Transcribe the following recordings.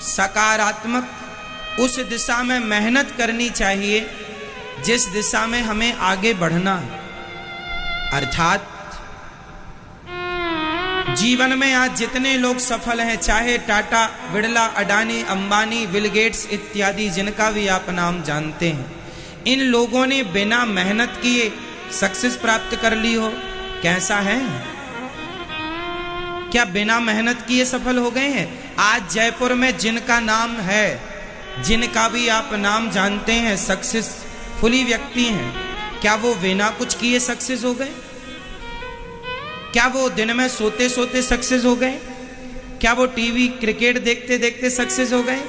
सकारात्मक उस दिशा में मेहनत करनी चाहिए जिस दिशा में हमें आगे बढ़ना है। अर्थात जीवन में आज जितने लोग सफल हैं, चाहे टाटा, बिड़ला, अडानी, अंबानी, बिल गेट्स इत्यादि, जिनका भी आप नाम जानते हैं, इन लोगों ने बिना मेहनत किए सक्सेस प्राप्त कर ली हो। कैसा है? क्या बिना मेहनत किए सफल हो गए हैं? आज जयपुर में जिनका नाम है, जिनका भी आप नाम जानते हैं, सक्सेसफुली व्यक्ति हैं, क्या वो बिना कुछ किए सक्सेस हो गए? क्या वो दिन में सोते सोते सक्सेस हो गए? क्या वो टीवी क्रिकेट देखते देखते सक्सेस हो गए?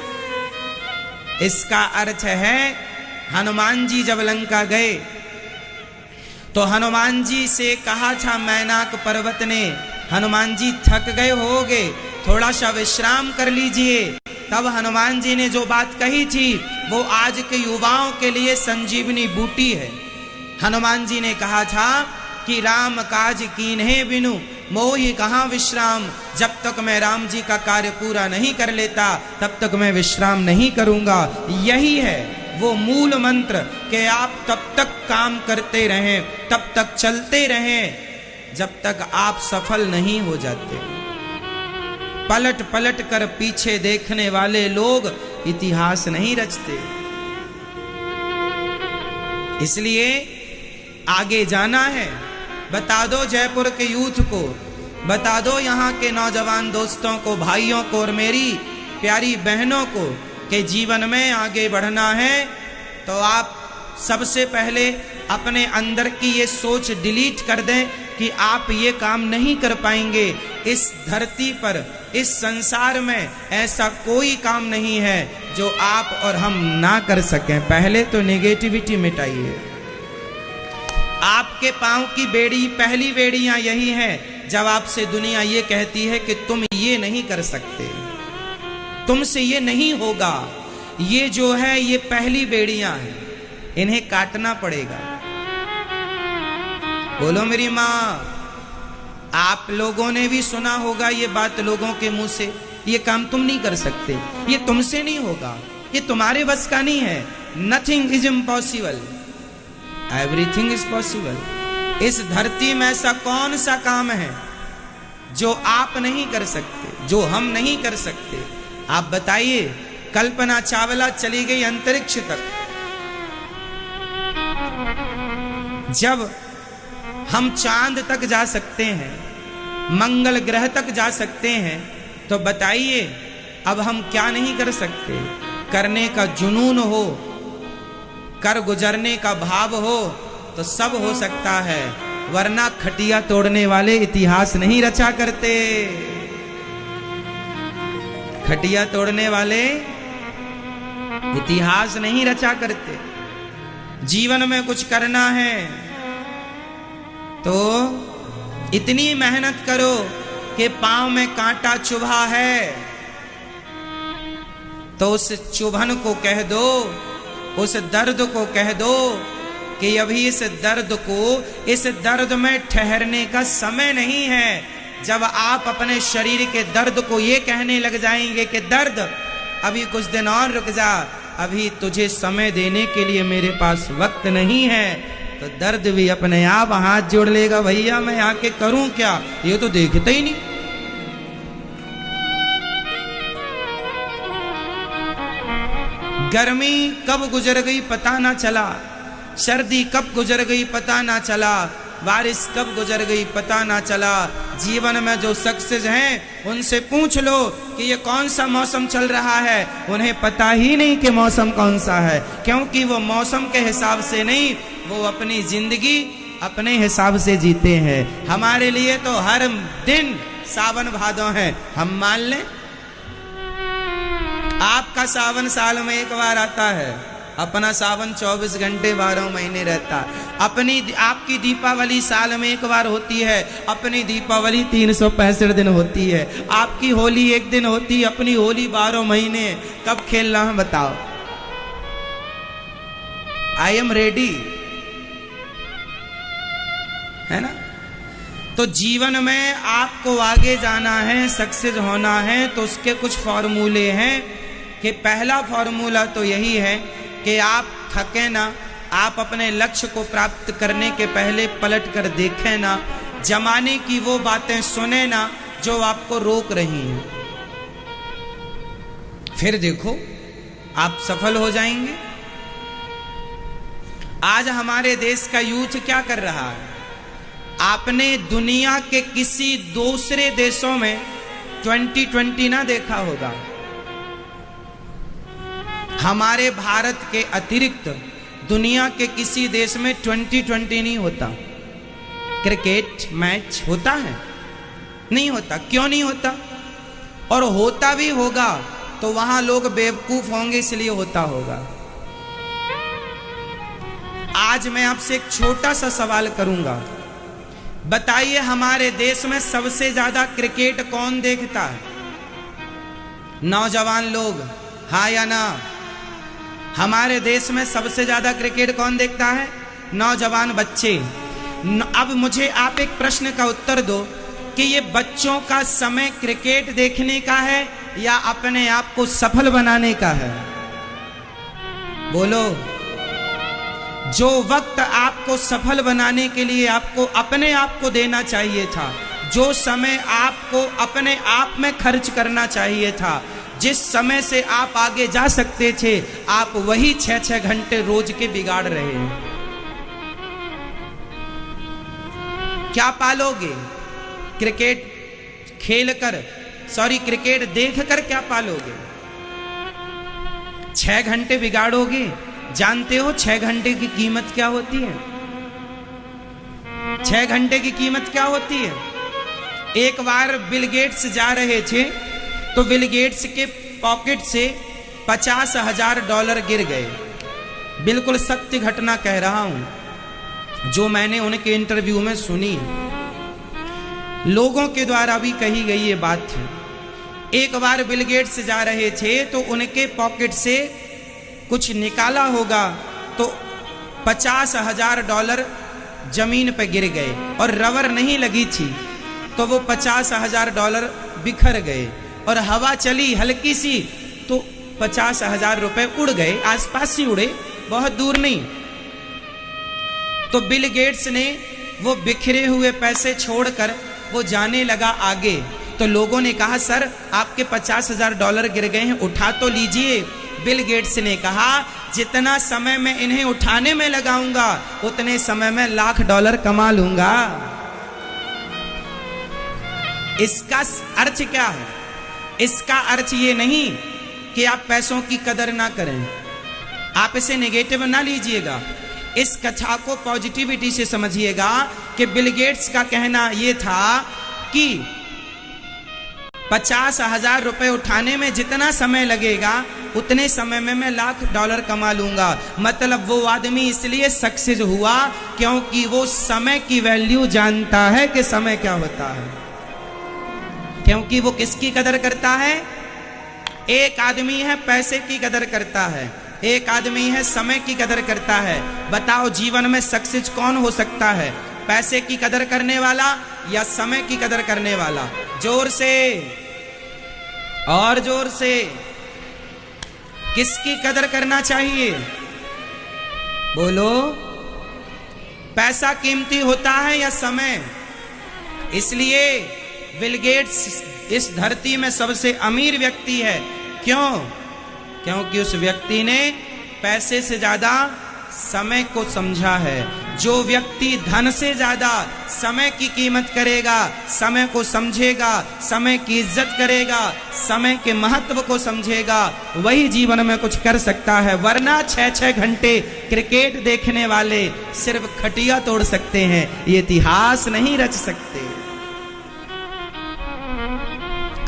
इसका अर्थ है हनुमान जी जब लंका गए तो हनुमान जी से कहा था मैनाक पर्वत ने, हनुमान जी थक गए होगे, थोड़ा सा विश्राम कर लीजिए। तब हनुमान जी ने जो बात कही थी वो आज के युवाओं के लिए संजीवनी बूटी है। हनुमान जी ने कहा था कि राम काज कीन्हे बिनु मोहि कहाँ विश्राम। जब तक मैं राम जी का कार्य पूरा नहीं कर लेता तब तक मैं विश्राम नहीं करूंगा। यही है वो मूल मंत्र कि आप तब तक काम करते रहें, तब तक चलते रहें जब तक आप सफल नहीं हो जाते। पलट पलट कर पीछे देखने वाले लोग इतिहास नहीं रचते। इसलिए आगे जाना है। बता दो जयपुर के यूथ को, बता दो यहाँ के नौजवान दोस्तों को, भाइयों को और मेरी प्यारी बहनों को कि जीवन में आगे बढ़ना है तो आप सबसे पहले अपने अंदर की ये सोच डिलीट कर दें कि आप ये काम नहीं कर पाएंगे। इस धरती पर, इस संसार में ऐसा कोई काम नहीं है जो आप और हम ना कर सकें। पहले तो नेगेटिविटी मिटाइए। आपके पांव की बेड़ी, पहली बेड़ियां यही हैं जब आपसे दुनिया ये कहती है कि तुम ये नहीं कर सकते, तुमसे ये नहीं होगा। ये जो है ये पहली बेड़ियां हैं, इन्हें काटना पड़ेगा। बोलो मेरी माँ। आप लोगों ने भी सुना होगा ये बात लोगों के मुंह से, ये काम तुम नहीं कर सकते, ये तुमसे नहीं होगा, ये तुम्हारे बस का नहीं है। Nothing is impossible, everything is possible. इस धरती में ऐसा कौन सा काम है जो आप नहीं कर सकते, जो हम नहीं कर सकते? आप बताइए। कल्पना चावला चली गई अंतरिक्ष तक। जब हम चांद तक जा सकते हैं, मंगल ग्रह तक जा सकते हैं, तो बताइए अब हम क्या नहीं कर सकते? करने का जुनून हो, कर गुजरने का भाव हो तो सब हो सकता है। वरना खटिया तोड़ने वाले इतिहास नहीं रचा करते। खटिया तोड़ने वाले इतिहास नहीं रचा करते। जीवन में कुछ करना है तो इतनी मेहनत करो कि पांव में कांटा चुभा है तो उस चुभन को कह दो, उस दर्द को कह दो कि अभी इस दर्द में ठहरने का समय नहीं है। जब आप अपने शरीर के दर्द को ये कहने लग जाएंगे कि दर्द अभी कुछ दिन और रुक जा, अभी तुझे समय देने के लिए मेरे पास वक्त नहीं है, तो दर्द भी अपने आप हाथ जोड़ लेगा, भैया मैं आके करूं क्या, ये तो देखते ही नहीं। गर्मी कब गुजर गई पता ना चला, सर्दी कब गुजर गई पता ना चला, बारिश कब गुजर गई पता ना चला। जीवन में जो सक्सेस हैं उनसे पूछ लो कि ये कौन सा मौसम चल रहा है, उन्हें पता ही नहीं कि मौसम कौन सा है, क्योंकि वो मौसम के हिसाब से नहीं, वो अपनी जिंदगी अपने हिसाब से जीते हैं। हमारे लिए तो हर दिन सावन भादों है, हम मान लें। आपका सावन साल में एक बार आता है, अपना सावन 24 घंटे 12 महीने रहता। आपकी दीपावली साल में एक बार होती है, अपनी दीपावली 365 दिन होती है। आपकी होली एक दिन होती है, अपनी होली 12 महीने। कब खेलना है बताओ? आई एम रेडी, है ना? तो जीवन में आपको आगे जाना है, सक्सेस होना है, तो उसके कुछ फॉर्मूले हैं कि पहला फॉर्मूला तो यही है कि आप थके ना, आप अपने लक्ष्य को प्राप्त करने के पहले पलट कर देखें ना, जमाने की वो बातें सुने ना जो आपको रोक रही हैं। फिर देखो आप सफल हो जाएंगे। आज हमारे देश का यूथ क्या कर रहा है? आपने दुनिया के किसी दूसरे देशों में 2020 ना देखा होगा। हमारे भारत के अतिरिक्त दुनिया के किसी देश में 2020 नहीं होता। क्रिकेट मैच होता है? नहीं होता। क्यों नहीं होता? और होता भी होगा तो वहां लोग बेवकूफ होंगे, इसलिए होता होगा। आज मैं आपसे एक छोटा सा सवाल करूंगा, बताइए हमारे देश में सबसे ज्यादा क्रिकेट कौन देखता है? नौजवान लोग, हाँ या ना? हमारे देश में सबसे ज्यादा क्रिकेट कौन देखता है? नौजवान बच्चे। अब मुझे आप एक प्रश्न का उत्तर दो कि ये बच्चों का समय क्रिकेट देखने का है या अपने आप को सफल बनाने का है? बोलो। जो वक्त आपको सफल बनाने के लिए आपको अपने आप को देना चाहिए था, जो समय आपको अपने आप में खर्च करना चाहिए था, जिस समय से आप आगे जा सकते थे, आप वही 6-6 घंटे रोज के बिगाड़ रहे हैं। क्या पालोगे? क्रिकेट खेलकर, क्रिकेट देखकर क्या पालोगे? 6 घंटे बिगाड़ोगे। जानते हो 6 घंटे की कीमत क्या होती है? 6 घंटे की कीमत क्या होती है? एक बार बिल गेट्स जा रहे थे तो बिल गेट्स के पॉकेट से $50,000 गिर गए। बिल्कुल सत्य घटना कह रहा हूं, जो मैंने उनके इंटरव्यू में सुनी, लोगों के द्वारा भी कही गई ये बात थी। एक बार बिल गेट्स जा रहे थे तो उनके पॉकेट से कुछ निकाला होगा तो $50,000 जमीन पे गिर गए और रबर नहीं लगी थी तो वो $50,000 बिखर गए और हवा चली हल्की सी तो $50,000 रुपए उड़ गए, आसपास ही उड़े, बहुत दूर नहीं। तो बिल गेट्स ने वो बिखरे हुए पैसे छोड़कर वो जाने लगा आगे। तो लोगों ने कहा, सर आपके $50,000 गिर गए हैं, उठा तो लीजिए। बिल गेट्स ने कहा, जितना समय मैं इन्हें उठाने में लगाऊंगा उतने समय में $1,00,000 कमा लूंगा। इसका अर्थ क्या है? इसका अर्थ ये नहीं कि आप पैसों की कदर ना करें, आप इसे नेगेटिव ना लीजिएगा। इस कथा को पॉजिटिविटी से समझिएगा कि बिल गेट्स का कहना यह था कि $50,000 रुपए उठाने में जितना समय लगेगा उतने समय में मैं $1,00,000 कमा लूंगा। मतलब वो आदमी इसलिए सक्सेस हुआ क्योंकि वो समय की वैल्यू जानता है कि समय क्या होता है। क्योंकि वो किसकी कदर करता है? एक आदमी है पैसे की कदर करता है, एक आदमी है समय की कदर करता है। बताओ जीवन में सक्सेस कौन हो सकता है? पैसे की कदर करने वाला या समय की कदर करने वाला? जोर से और जोर से। किसकी कदर करना चाहिए? बोलो। पैसा कीमती होता है या समय? इसलिए बिल गेट्स इस धरती में सबसे अमीर व्यक्ति है। क्यों? क्योंकि उस व्यक्ति ने पैसे से ज्यादा समय को समझा है। जो व्यक्ति धन से ज्यादा समय की कीमत करेगा, समय को समझेगा, समय की इज्जत करेगा, समय के महत्व को समझेगा, वही जीवन में कुछ कर सकता है। वरना 6-6 घंटे क्रिकेट देखने वाले सिर्फ खटिया तोड़ सकते हैं, ये इतिहास नहीं रच सकते।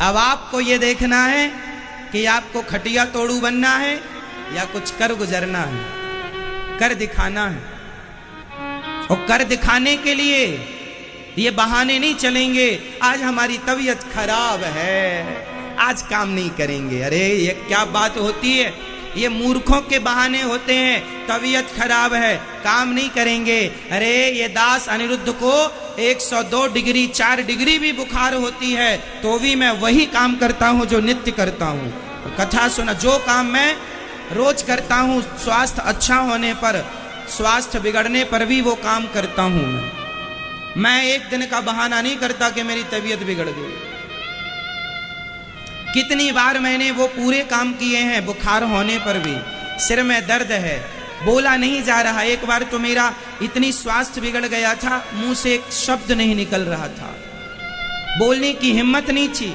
अब आपको ये देखना है कि आपको खटिया तोड़ू बनना है या कुछ कर गुजरना है, कर दिखाना है। और कर दिखाने के लिए ये बहाने नहीं चलेंगे। आज हमारी तबीयत खराब है, आज काम नहीं करेंगे। अरे ये क्या बात होती है? ये मूर्खों के बहाने होते हैं। तबीयत खराब है, काम नहीं करेंगे। अरे ये दास अनिरुद्ध को 102 डिग्री 4 डिग्री भी बुखार होती है तो भी मैं वही काम करता हूं जो नित्य करता हूं। कथा सुना। जो काम मैं रोज करता हूँ, स्वास्थ्य अच्छा होने पर, स्वास्थ्य बिगड़ने पर भी वो काम करता हूँ मैं एक दिन का बहाना नहीं करता कि मेरी तबीयत बिगड़ गई। कितनी बार मैंने वो पूरे काम किए हैं, बुखार होने पर भी, सिर में दर्द है, बोला नहीं जा रहा। एक बार तो मेरा इतनी स्वास्थ्य बिगड़ गया था, मुंह से एक शब्द नहीं निकल रहा था, बोलने की हिम्मत नहीं थी,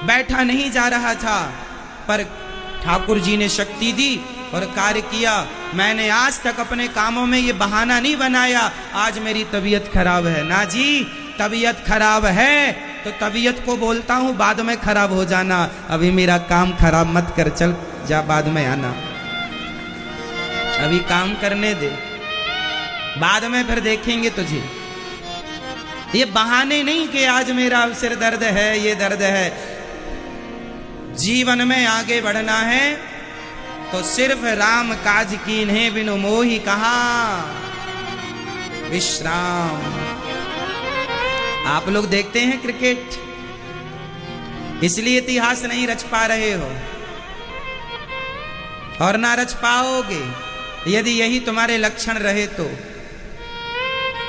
बैठा नहीं जा रहा था, पर ठाकुर जी ने शक्ति दी और कार्य किया। मैंने आज तक अपने कामों में ये बहाना नहीं बनाया आज मेरी तबीयत खराब है। ना जी, तबीयत खराब है तो तबीयत को बोलता हूं बाद में खराब हो जाना, अभी मेरा काम खराब मत कर, चल जा बाद में आना, अभी काम करने दे, बाद में फिर देखेंगे तुझे। ये बहाने नहीं कि आज मेरा सिर दर्द है, ये दर्द है। जीवन में आगे बढ़ना है तो सिर्फ राम काज कीन्हे बिनु मोहि कहा विश्राम। आप लोग देखते हैं क्रिकेट, इसलिए इतिहास नहीं रच पा रहे हो और ना रच पाओगे। यदि यही तुम्हारे लक्षण रहे तो,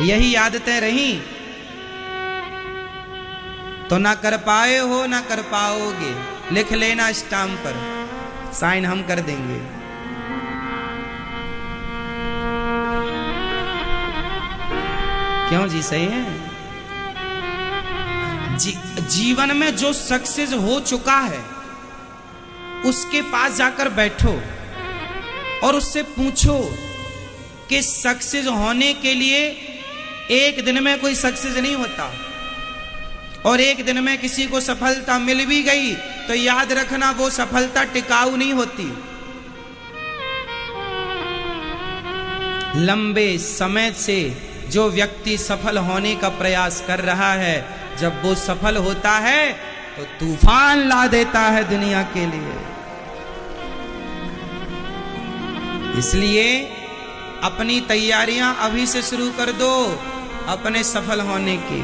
यही आदतें रही तो ना कर पाए हो ना कर पाओगे। लिख लेना स्टाम्प पर, साइन हम कर देंगे। क्यों जी, सही है। जीवन में जो सक्सेस हो चुका है उसके पास जाकर बैठो और उससे पूछो कि सक्सेस होने के लिए एक दिन में कोई सक्सेस नहीं होता, और एक दिन में किसी को सफलता मिल भी गई तो याद रखना वो सफलता टिकाऊ नहीं होती। लंबे समय से जो व्यक्ति सफल होने का प्रयास कर रहा है, जब वो सफल होता है तो तूफान ला देता है दुनिया के लिए। इसलिए अपनी तैयारियां अभी से शुरू कर दो अपने सफल होने की।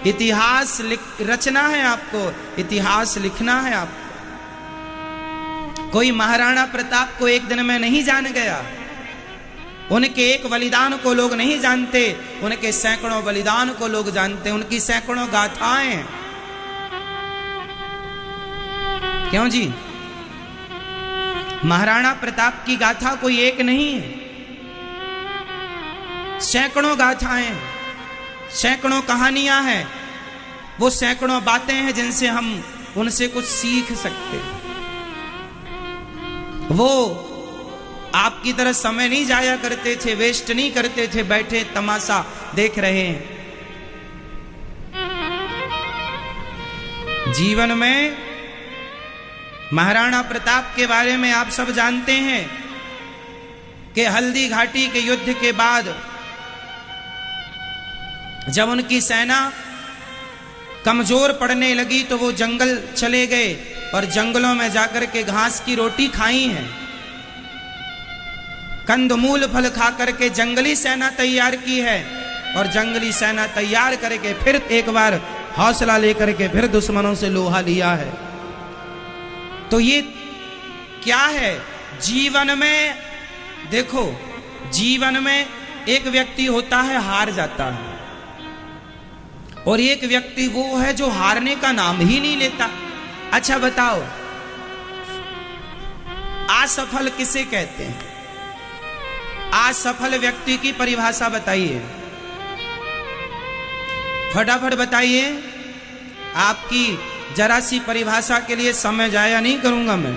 इतिहास रचना है आपको, इतिहास लिखना है आपको। कोई महाराणा प्रताप को एक दिन में नहीं जान गया, उनके एक बलिदान को लोग नहीं जानते, उनके सैकड़ों बलिदान को लोग जानते, उनकी सैकड़ों गाथाएं। क्यों जी, महाराणा प्रताप की गाथा कोई एक नहीं है, सैकड़ों गाथाएं, सैकड़ों कहानियां हैं, वो सैकड़ों बातें हैं जिनसे हम उनसे कुछ सीख सकते। वो आपकी तरह समय नहीं जाया करते थे, वेस्ट नहीं करते थे, बैठे तमाशा देख रहे हैं। जीवन में महाराणा प्रताप के बारे में आप सब जानते हैं कि हल्दी घाटी के युद्ध के बाद जब उनकी सेना कमजोर पड़ने लगी तो वो जंगल चले गए और जंगलों में जाकर के घास की रोटी खाई है, कंदमूल फल खा करके जंगली सेना तैयार की है, और जंगली सेना तैयार करके फिर एक बार हौसला लेकर के फिर दुश्मनों से लोहा लिया है। तो ये क्या है जीवन में? देखो, जीवन में एक व्यक्ति होता है हार जाता है, और एक व्यक्ति वो है जो हारने का नाम ही नहीं लेता। अच्छा बताओ, असफल किसे कहते हैं? असफल व्यक्ति की परिभाषा बताइए, फटाफट बताइए। आपकी जरा सी परिभाषा के लिए समय जाया नहीं करूंगा मैं।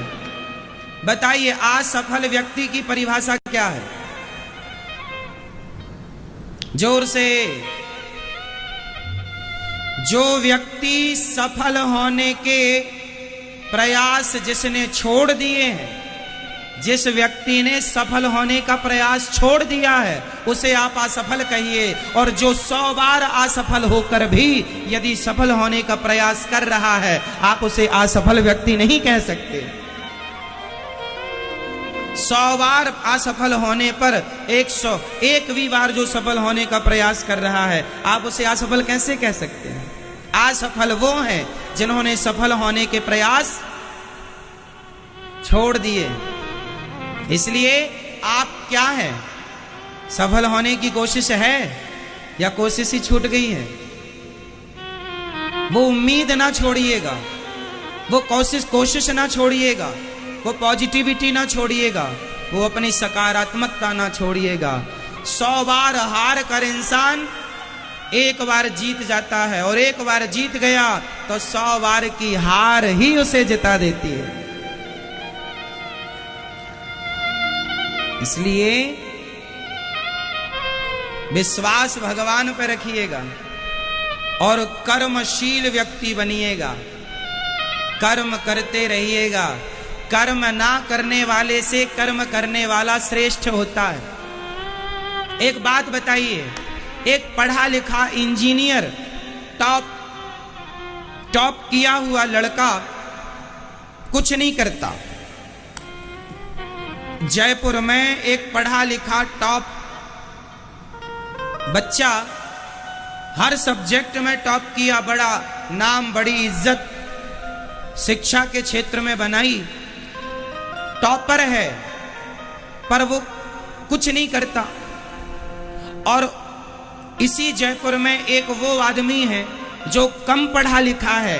बताइए, असफल व्यक्ति की परिभाषा क्या है? जोर से। जो व्यक्ति सफल होने के प्रयास जिसने छोड़ दिए हैं, जिस व्यक्ति ने सफल होने का प्रयास छोड़ दिया है, उसे आप असफल कहिए। और जो 100 बार असफल होकर भी यदि सफल होने का प्रयास कर रहा है, आप उसे असफल व्यक्ति नहीं कह सकते। 100 बार असफल होने पर 101वीं बार जो सफल होने का प्रयास कर रहा है, आप उसे असफल कैसे कह सकते हैं? असफल वो हैं जिन्होंने सफल होने के प्रयास छोड़ दिए। इसलिए आप क्या है, सफल होने की कोशिश है या कोशिश ही छूट गई है? वो उम्मीद ना छोड़िएगा, वो कोशिश ना छोड़िएगा, वो पॉजिटिविटी ना छोड़िएगा, वो अपनी सकारात्मकता ना छोड़िएगा। 100 बार हार कर इंसान एक बार जीत जाता है, और एक बार जीत गया तो 100 बार की हार ही उसे जिता देती है। इसलिए विश्वास भगवान पर रखिएगा और कर्मशील व्यक्ति बनिएगा, कर्म करते रहिएगा। कर्म ना करने वाले से कर्म करने वाला श्रेष्ठ होता है। एक बात बताइए, एक पढ़ा लिखा इंजीनियर, टॉप किया हुआ लड़का कुछ नहीं करता। जयपुर में एक पढ़ा लिखा टॉप बच्चा हर सब्जेक्ट में टॉप किया, बड़ा नाम, बड़ी इज्जत शिक्षा के क्षेत्र में बनाई, टॉपर है, पर वो कुछ नहीं करता। और इसी जयपुर में एक वो आदमी है जो कम पढ़ा लिखा है,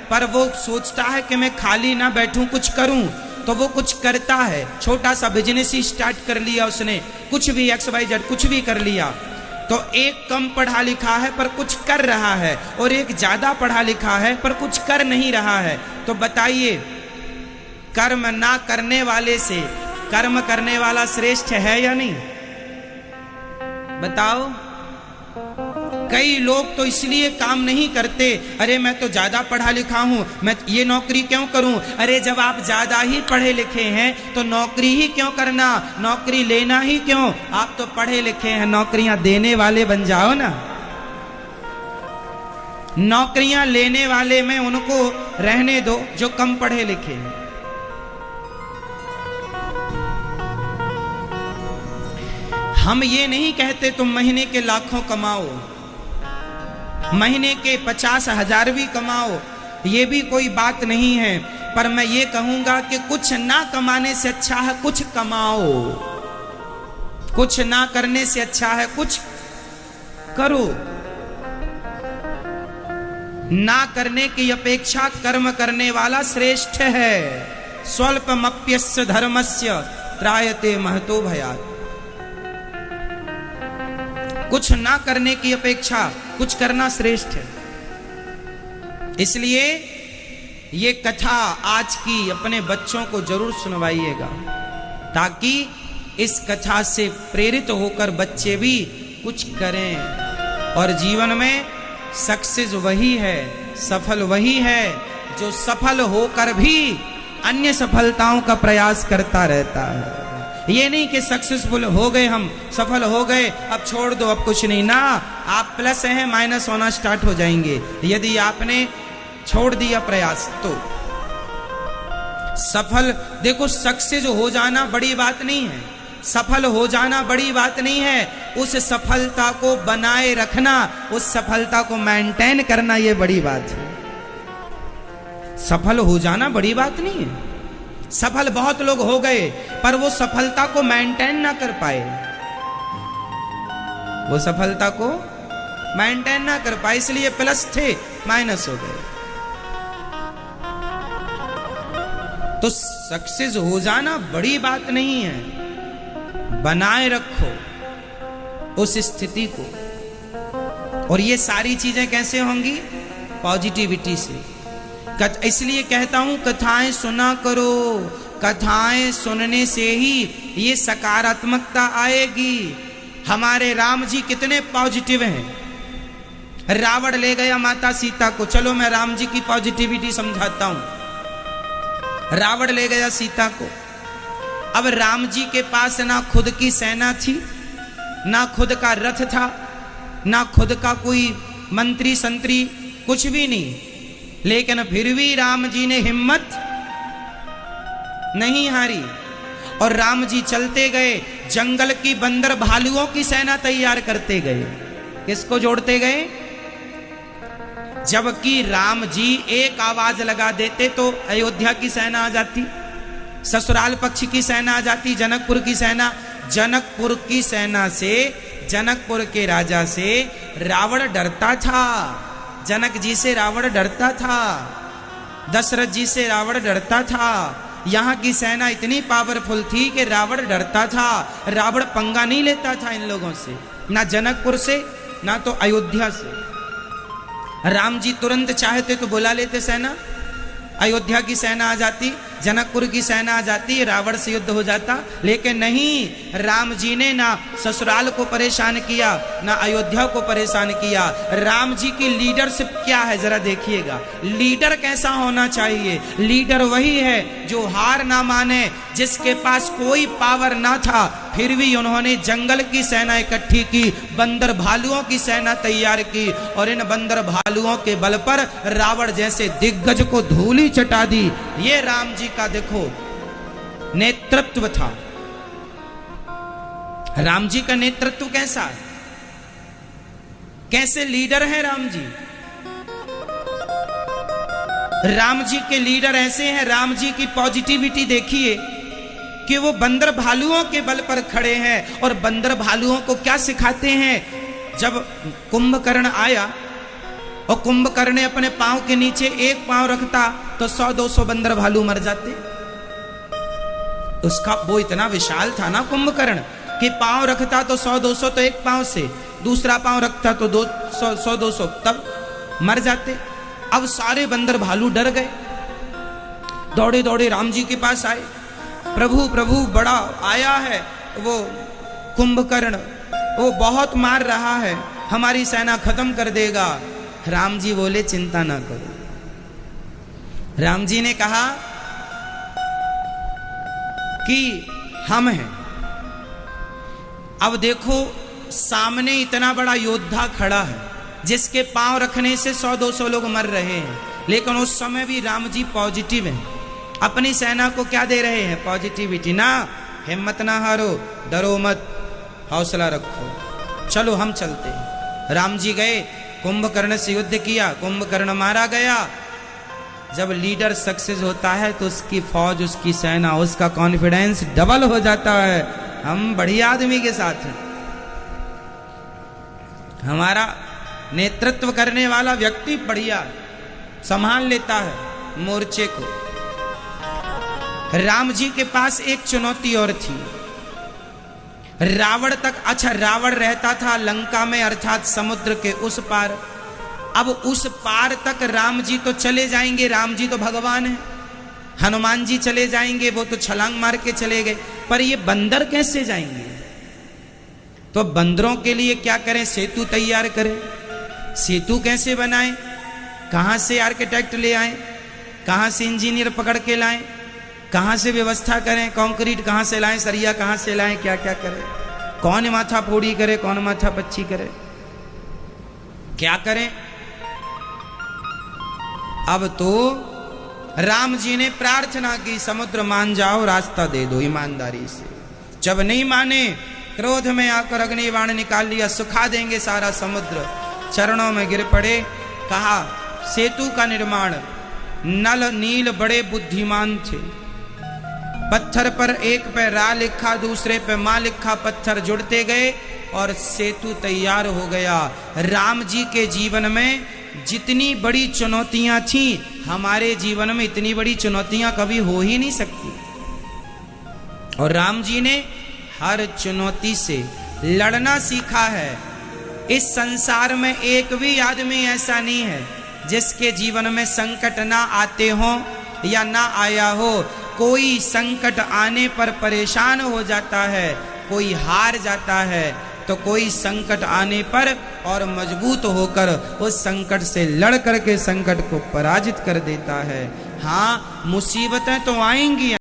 पर वो सोचता है कि मैं खाली ना बैठूं, कुछ करूं, तो वो कुछ करता है। छोटा सा बिजनेस ही स्टार्ट कर लिया उसने, कुछ भी XYZ कुछ भी कर लिया। तो एक कम पढ़ा लिखा है पर कुछ कर रहा है, और एक ज्यादा पढ़ा लिखा है पर कुछ कर नहीं रहा है। तो बताइए, कर्म ना करने वाले से कर्म करने वाला श्रेष्ठ है या नहीं? बताओ। कई लोग तो इसलिए काम नहीं करते, अरे मैं तो ज्यादा पढ़ा लिखा हूं, मैं ये नौकरी क्यों करूं। अरे जब आप ज्यादा ही पढ़े लिखे हैं तो नौकरी ही क्यों करना, नौकरी लेना ही क्यों? आप तो पढ़े लिखे हैं, नौकरियां देने वाले बन जाओ ना। नौकरियां लेने वाले में उनको रहने दो जो कम पढ़े लिखे हैं। हम ये नहीं कहते तुम महीने के लाखों कमाओ, महीने के 50,000 भी कमाओ, ये भी कोई बात नहीं है। पर मैं ये कहूंगा कि कुछ ना कमाने से अच्छा है कुछ कमाओ, कुछ ना करने से अच्छा है कुछ करो। ना करने की अपेक्षा कर्म करने वाला श्रेष्ठ है। स्वल्पमप्यस्य धर्मस्य त्रायते महतो भयात्। कुछ ना करने की अपेक्षा कुछ करना श्रेष्ठ है। इसलिए ये कथा आज की अपने बच्चों को जरूर सुनवाइएगा, ताकि इस कथा से प्रेरित होकर बच्चे भी कुछ करें। और जीवन में सक्सेस वही है, सफल वही है जो सफल होकर भी अन्य सफलताओं का प्रयास करता रहता है। ये नहीं कि सक्सेसफुल हो गए, हम सफल हो गए, अब छोड़ दो, अब कुछ नहीं ना। आप प्लस हैं, माइनस होना स्टार्ट हो जाएंगे यदि आपने छोड़ दिया प्रयास। तो सफल, देखो, सक्सेस हो जाना बड़ी बात नहीं है, सफल हो जाना बड़ी बात नहीं है, उस सफलता को बनाए रखना, उस सफलता को मेंटेन करना, ये बड़ी बात है। सफल हो जाना बड़ी बात नहीं है। सफल बहुत लोग हो गए पर वो सफलता को मेंटेन ना कर पाए, वो सफलता को मेंटेन ना कर पाए, इसलिए प्लस थे माइनस हो गए। तो सक्सेस हो जाना बड़ी बात नहीं है, बनाए रखो उस स्थिति को। और ये सारी चीजें कैसे होंगी? पॉजिटिविटी से। इसलिए कहता हूं कथाएं सुना करो, कथाएं सुनने से ही ये सकारात्मकता आएगी। हमारे राम जी कितने पॉजिटिव हैं। रावण ले गया माता सीता को, चलो मैं राम जी की पॉजिटिविटी समझाता हूं। रावण ले गया सीता को। अब राम जी के पास ना खुद की सेना थी, ना खुद का रथ था, ना खुद का कोई मंत्री संतरी, कुछ भी नहीं। लेकिन फिर भी राम जी ने हिम्मत नहीं हारी और राम जी चलते गए, जंगल की बंदर भालुओं की सेना तैयार करते गए। किसको जोड़ते गए? जबकि राम जी एक आवाज लगा देते तो अयोध्या की सेना आ जाती। ससुराल पक्ष की सेना आ जाती, जनकपुर की सेना। जनकपुर की सेना से, जनकपुर के राजा से रावण डरता था। जनक जी से रावण डरता था, दशरथ जी से रावण डरता था। यहाँ की सेना इतनी पावरफुल थी कि रावण डरता था। रावण पंगा नहीं लेता था इन लोगों से, ना जनकपुर से ना तो अयोध्या से। राम जी तुरंत चाहते तो बुला लेते सेना, अयोध्या की सेना आ जाती, जनकपुर की सेना आ जाती, रावण से युद्ध हो जाता। लेकिन नहीं, राम जी ने ना ससुराल को परेशान किया ना अयोध्या को परेशान किया। राम जी की लीडरशिप क्या है जरा देखिएगा। लीडर कैसा होना चाहिए? लीडर वही है जो हार ना माने, जिसके पास कोई पावर ना था फिर भी उन्होंने जंगल की सेना इकट्ठी की, बंदर भालुओं की सेना तैयार की और इन बंदर भालुओं के बल पर रावण जैसे दिग्गज को धूली चटा दी। ये राम जी का देखो नेतृत्व था। राम जी का नेतृत्व कैसा है, कैसे लीडर है राम जी। राम जी के लीडर ऐसे हैं, राम जी की पॉजिटिविटी देखिए कि वो बंदर भालुओं के बल पर खड़े हैं। और बंदर भालुओं को क्या सिखाते हैं? जब कुंभकर्ण आया और कुंभकर्ण ने अपने पांव के नीचे एक पांव रखता तो 100-200 बंदर भालू मर जाते। उसका वो इतना विशाल था ना कुंभकर्ण कि पांव रखता तो 100-200 तो एक पांव से, दूसरा पांव रखता तो 100-200 तब मर जाते। अब सारे बंदर भालू डर गए, दौड़े दौड़े राम जी के पास आए। प्रभु प्रभु बड़ा आया है वो कुंभकर्ण, वो बहुत मार रहा है, हमारी सेना खत्म कर देगा। राम जी बोले चिंता ना करो। राम जी ने कहा कि हम हैं। अब देखो सामने इतना बड़ा योद्धा खड़ा है जिसके पांव रखने से 100-200 लोग मर रहे हैं, लेकिन उस समय भी राम जी पॉजिटिव हैं। अपनी सेना को क्या दे रहे हैं? पॉजिटिविटी। ना हिम्मत ना हारो, डरो मत, हौसला रखो, चलो हम चलते हैं। राम जी गए, कुंभकर्ण से युद्ध किया, कुंभकर्ण मारा गया। जब लीडर सक्सेस होता है तो उसकी फौज, उसकी सेना, उसका कॉन्फिडेंस डबल हो जाता है। हम बढ़िया आदमी के साथ हैं, हमारा नेतृत्व करने वाला व्यक्ति बढ़िया संभाल लेता है मोर्चे को। राम जी के पास एक चुनौती और थी। रावण तक, अच्छा रावण रहता था लंका में अर्थात समुद्र के उस पार। अब उस पार तक राम जी तो चले जाएंगे, राम जी तो भगवान है। हनुमान जी चले जाएंगे, वो तो छलांग मार के चले गए, पर ये बंदर कैसे जाएंगे? तो बंदरों के लिए क्या करें? सेतु तैयार करें। सेतु कैसे बनाएं? कहां से आर्किटेक्ट ले आए, कहां से इंजीनियर पकड़ के लाएं, कहां से व्यवस्था करें, कंक्रीट कहां से लाएं, सरिया कहां से लाएं, क्या क्या करें, कौन माथा फोड़ी करे, कौन माथा पच्ची करे, क्या करें? अब तो राम जी ने प्रार्थना की, समुद्र मान जाओ, रास्ता दे दो ईमानदारी से। जब नहीं माने, क्रोध में आकर अग्निबाण निकाल लिया, सुखा देंगे सारा समुद्र। चरणों में गिर पड़े, कहा सेतु का निर्माण। नल नील बड़े बुद्धिमान थे। पत्थर पर एक पे रा लिखा, दूसरे पे मां लिखा, पत्थर जुड़ते गए और सेतु तैयार हो गया। राम जी के जीवन में जितनी बड़ी चुनौतियां थी, हमारे जीवन में इतनी बड़ी चुनौतियां कभी हो ही नहीं सकती। और राम जी ने हर चुनौती से लड़ना सीखा है। इस संसार में एक भी आदमी ऐसा नहीं है जिसके जीवन में संकट ना आते हो या ना आया हो। कोई संकट आने पर परेशान हो जाता है, कोई हार जाता है, तो कोई संकट आने पर और मजबूत होकर उस संकट से लड़ करके संकट को पराजित कर देता है। हाँ, मुसीबतें तो आएंगी।